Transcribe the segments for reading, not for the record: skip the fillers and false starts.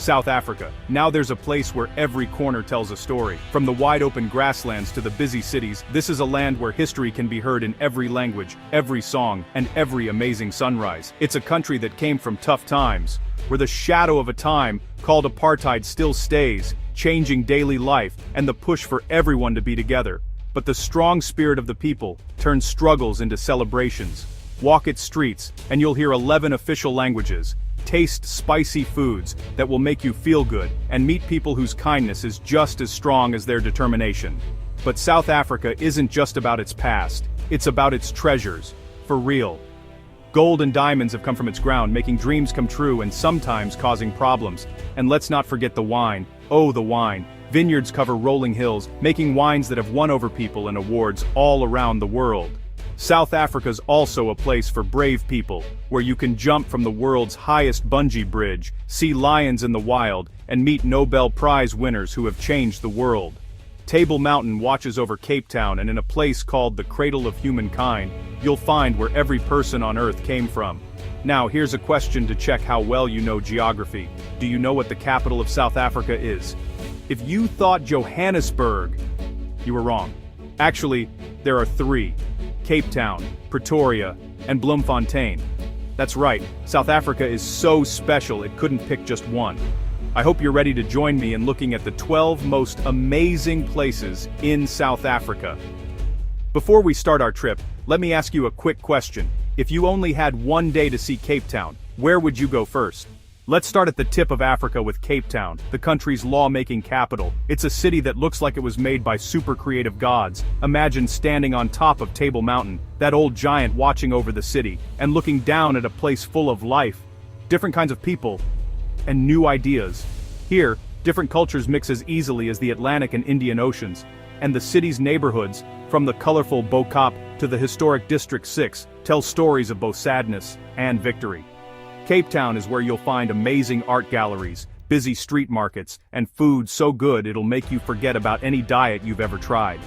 South Africa. Now there's a place where every corner tells a story. From the wide-open grasslands to the busy cities, this is a land where history can be heard in every language, every song, and every amazing sunrise. It's a country that came from tough times, where the shadow of a time called apartheid still stays, changing daily life and the push for everyone to be together. But the strong spirit of the people turns struggles into celebrations. Walk its streets, and you'll hear 11 official languages. Taste spicy foods that will make you feel good, and meet people whose kindness is just as strong as their determination. But South Africa isn't just about its past, it's about its treasures, for real. Gold and diamonds have come from its ground, making dreams come true and sometimes causing problems. And let's not forget the wine. Oh, the wine. Vineyards cover rolling hills, making wines that have won over people and awards all around the world. South Africa's also a place for brave people, where you can jump from the world's highest bungee bridge, see lions in the wild, and meet Nobel Prize winners who have changed the world. Table Mountain watches over Cape Town, and in a place called the Cradle of Humankind, you'll find where every person on Earth came from. Now here's a question to check how well you know geography. Do you know what the capital of South Africa is? If you thought Johannesburg, you were wrong. Actually, there are three: Cape Town, Pretoria, and Bloemfontein. That's right, South Africa is so special it couldn't pick just one. I hope you're ready to join me in looking at the 12 most amazing places in South Africa. Before we start our trip, let me ask you a quick question. If you only had one day to see Cape Town, where would you go first? Let's start at the tip of Africa with Cape Town, the country's law-making capital. It's a city that looks like it was made by super creative gods. Imagine standing on top of Table Mountain, that old giant watching over the city, and looking down at a place full of life, different kinds of people, and new ideas. Here, different cultures mix as easily as the Atlantic and Indian Oceans, and the city's neighborhoods, from the colorful Bo-Kaap to the historic District 6, tell stories of both sadness and victory. Cape Town is where you'll find amazing art galleries, busy street markets, and food so good it'll make you forget about any diet you've ever tried.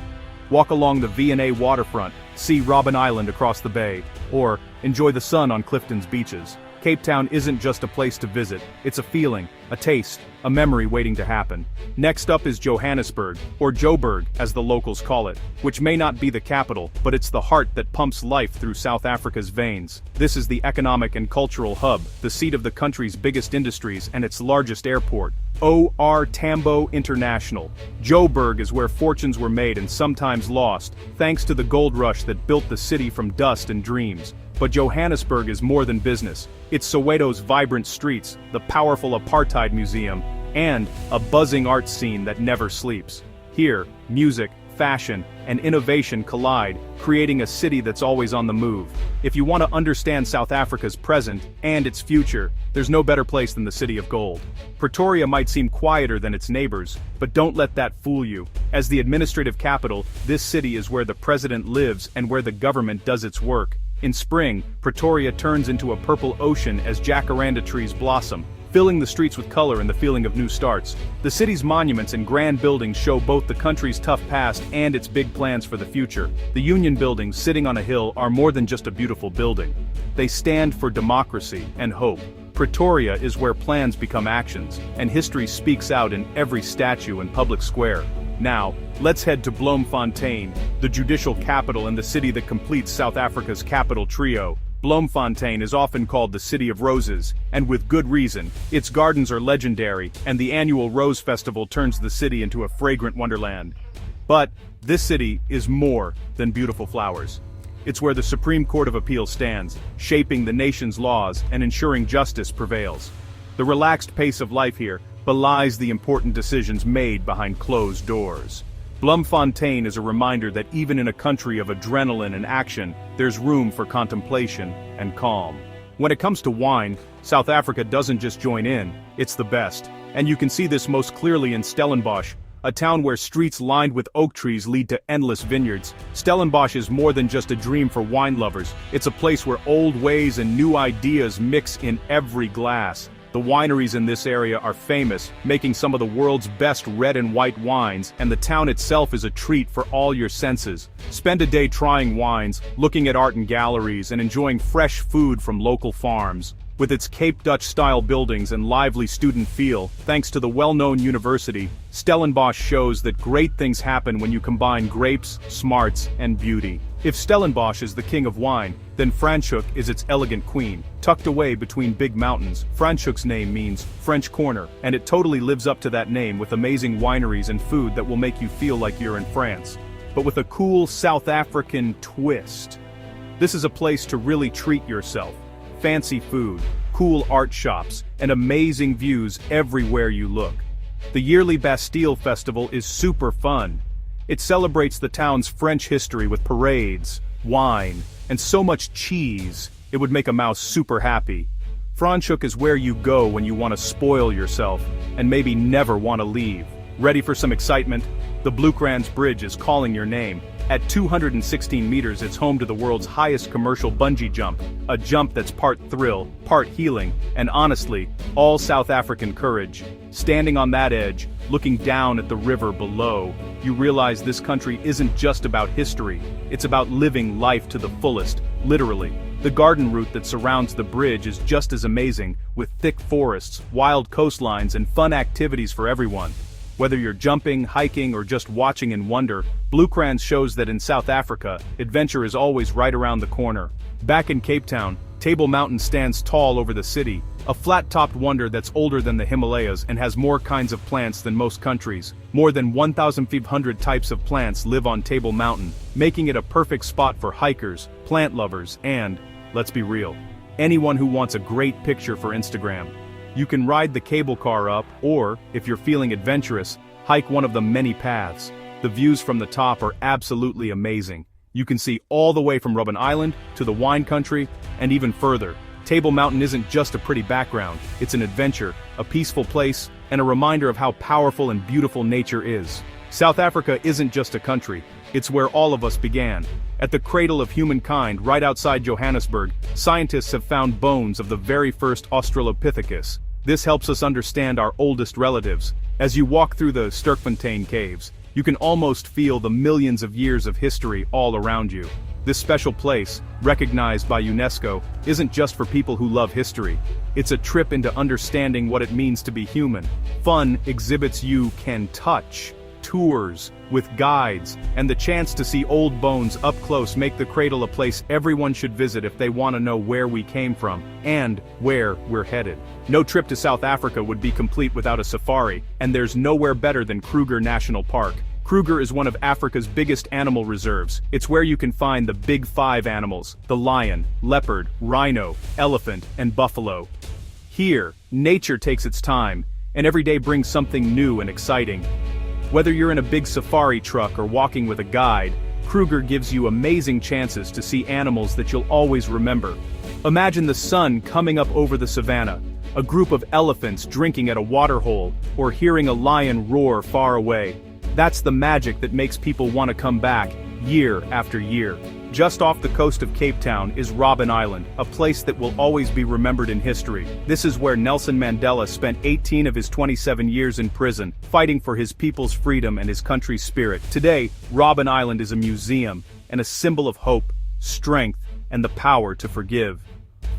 Walk along the V&A waterfront, see Robben Island across the bay, or enjoy the sun on Clifton's beaches. Cape Town isn't just a place to visit, it's a feeling, a taste, a memory waiting to happen. Next up is Johannesburg, or Joburg as the locals call it, which may not be the capital, but it's the heart that pumps life through South Africa's veins. This is the economic and cultural hub, the seat of the country's biggest industries and its largest airport, OR Tambo International. Joburg is where fortunes were made and sometimes lost, thanks to the gold rush that built the city from dust and dreams. But Johannesburg is more than business. It's Soweto's vibrant streets, the powerful apartheid museum, and a buzzing art scene that never sleeps. Here, music, fashion, and innovation collide, creating a city that's always on the move. If you want to understand South Africa's present and its future, there's no better place than the City of Gold. Pretoria might seem quieter than its neighbors, but don't let that fool you. As the administrative capital, this city is where the president lives and where the government does its work. In spring, Pretoria turns into a purple ocean as jacaranda trees blossom, filling the streets with color and the feeling of new starts. The city's monuments and grand buildings show both the country's tough past and its big plans for the future. The Union buildings sitting on a hill are more than just a beautiful building. They stand for democracy and hope. Pretoria is where plans become actions, and history speaks out in every statue and public square. Now, let's head to Bloemfontein, the judicial capital and the city that completes South Africa's capital trio. Bloemfontein is often called the City of Roses, and with good reason. Its gardens are legendary, and the annual Rose Festival turns the city into a fragrant wonderland. But this city is more than beautiful flowers. It's where the Supreme Court of Appeal stands, shaping the nation's laws and ensuring justice prevails. The relaxed pace of life here belies the important decisions made behind closed doors. Bloemfontein is a reminder that even in a country of adrenaline and action, there's room for contemplation and calm. When it comes to wine, South Africa doesn't just join in, it's the best. And you can see this most clearly in Stellenbosch, a town where streets lined with oak trees lead to endless vineyards. Stellenbosch is more than just a dream for wine lovers, it's a place where old ways and new ideas mix in every glass. The wineries in this area are famous, making some of the world's best red and white wines, and the town itself is a treat for all your senses. Spend a day trying wines, looking at art and galleries, and enjoying fresh food from local farms. With its Cape Dutch-style buildings and lively student feel, thanks to the well-known university, Stellenbosch shows that great things happen when you combine grapes, smarts, and beauty. If Stellenbosch is the king of wine, then Franschhoek is its elegant queen. Tucked away between big mountains, Franschhoek's name means French corner, and it totally lives up to that name with amazing wineries and food that will make you feel like you're in France. But with a cool South African twist. This is a place to really treat yourself. Fancy food, cool art shops, and amazing views everywhere you look. The yearly Bastille Festival is super fun. It celebrates the town's French history with parades, wine, and so much cheese, it would make a mouse super happy. Franschhoek is where you go when you want to spoil yourself, and maybe never want to leave. Ready for some excitement? The Bloekrans Bridge is calling your name. At 216 meters, it's home to the world's highest commercial bungee jump, a jump that's part thrill, part healing, and honestly, all South African courage. Standing on that edge, looking down at the river below, you realize this country isn't just about history, it's about living life to the fullest, literally. The garden route that surrounds the bridge is just as amazing, with thick forests, wild coastlines, and fun activities for everyone. Whether you're jumping, hiking, or just watching in wonder, Bloekrans shows that in South Africa, adventure is always right around the corner. Back in Cape Town, Table Mountain stands tall over the city, a flat-topped wonder that's older than the Himalayas and has more kinds of plants than most countries. More than 1,500 types of plants live on Table Mountain, making it a perfect spot for hikers, plant lovers, and, let's be real, anyone who wants a great picture for Instagram. You can ride the cable car up, or, if you're feeling adventurous, hike one of the many paths. The views from the top are absolutely amazing. You can see all the way from Robben Island to the wine country, and even further. Table Mountain isn't just a pretty background, it's an adventure, a peaceful place, and a reminder of how powerful and beautiful nature is. South Africa isn't just a country, it's where all of us began. At the cradle of humankind, right outside Johannesburg, scientists have found bones of the very first Australopithecus. This helps us understand our oldest relatives. As you walk through the Sterkfontein caves, you can almost feel the millions of years of history all around you. This special place, recognized by UNESCO, isn't just for people who love history. It's a trip into understanding what it means to be human. Fun exhibits you can touch, tours, with guides, and the chance to see old bones up close make the cradle a place everyone should visit if they want to know where we came from, and where we're headed. No trip to South Africa would be complete without a safari, and there's nowhere better than Kruger National Park. Kruger is one of Africa's biggest animal reserves. It's where you can find the big five animals: the lion, leopard, rhino, elephant, and buffalo. Here, nature takes its time, and every day brings something new and exciting. Whether you're in a big safari truck or walking with a guide, Kruger gives you amazing chances to see animals that you'll always remember. Imagine the sun coming up over the savannah, a group of elephants drinking at a waterhole, or hearing a lion roar far away. That's the magic that makes people want to come back, year after year. Just off the coast of Cape Town is Robben Island, a place that will always be remembered in history. This is where Nelson Mandela spent 18 of his 27 years in prison, fighting for his people's freedom and his country's spirit. Today, Robben Island is a museum, and a symbol of hope, strength, and the power to forgive.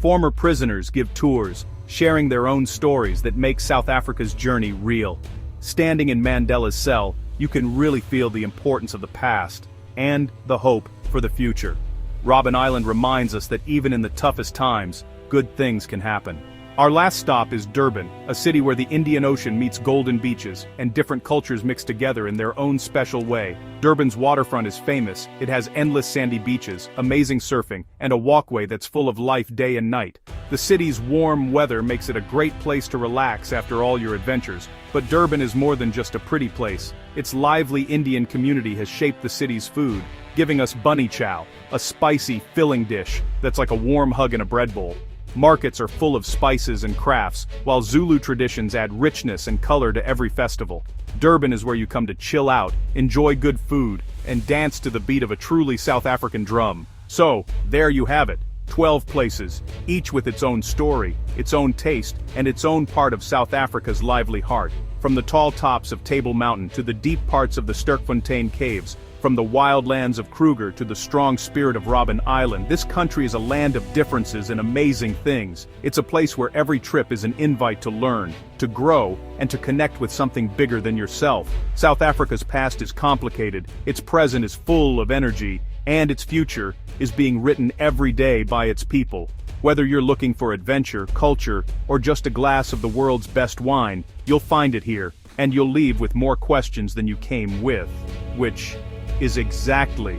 Former prisoners give tours, sharing their own stories that make South Africa's journey real. Standing in Mandela's cell, you can really feel the importance of the past, and the hope for the future. Robben Island reminds us that even in the toughest times, good things can happen. Our last stop is Durban, a city where the Indian Ocean meets golden beaches, and different cultures mix together in their own special way. Durban's waterfront is famous. It has endless sandy beaches, amazing surfing, and a walkway that's full of life day and night. The city's warm weather makes it a great place to relax after all your adventures. But Durban is more than just a pretty place. Its lively Indian community has shaped the city's food, giving us bunny chow, a spicy, filling dish that's like a warm hug in a bread bowl. Markets are full of spices and crafts, while Zulu traditions add richness and color to every festival. Durban is where you come to chill out, enjoy good food, and dance to the beat of a truly South African drum. So, there you have it. 12 places, each with its own story, its own taste, and its own part of South Africa's lively heart. From the tall tops of Table Mountain to the deep parts of the Sterkfontein caves, From the wildlands of Kruger to the strong spirit of Robben Island, this country is a land of differences and amazing things. It's a place where every trip is an invite to learn, to grow, and to connect with something bigger than yourself. South Africa's past is complicated, its present is full of energy, and its future is being written every day by its people. Whether you're looking for adventure, culture, or just a glass of the world's best wine, you'll find it here, and you'll leave with more questions than you came with, which is exactly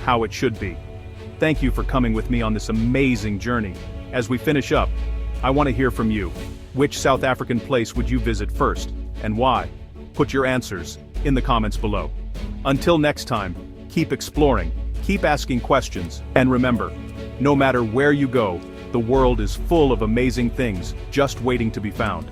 how it should be. Thank you for coming with me on this amazing journey. As we finish up, I want to hear from you. Which South African place would you visit first, and why? Put your answers in the comments below. Until next time, keep exploring, keep asking questions, and remember, no matter where you go, the world is full of amazing things just waiting to be found.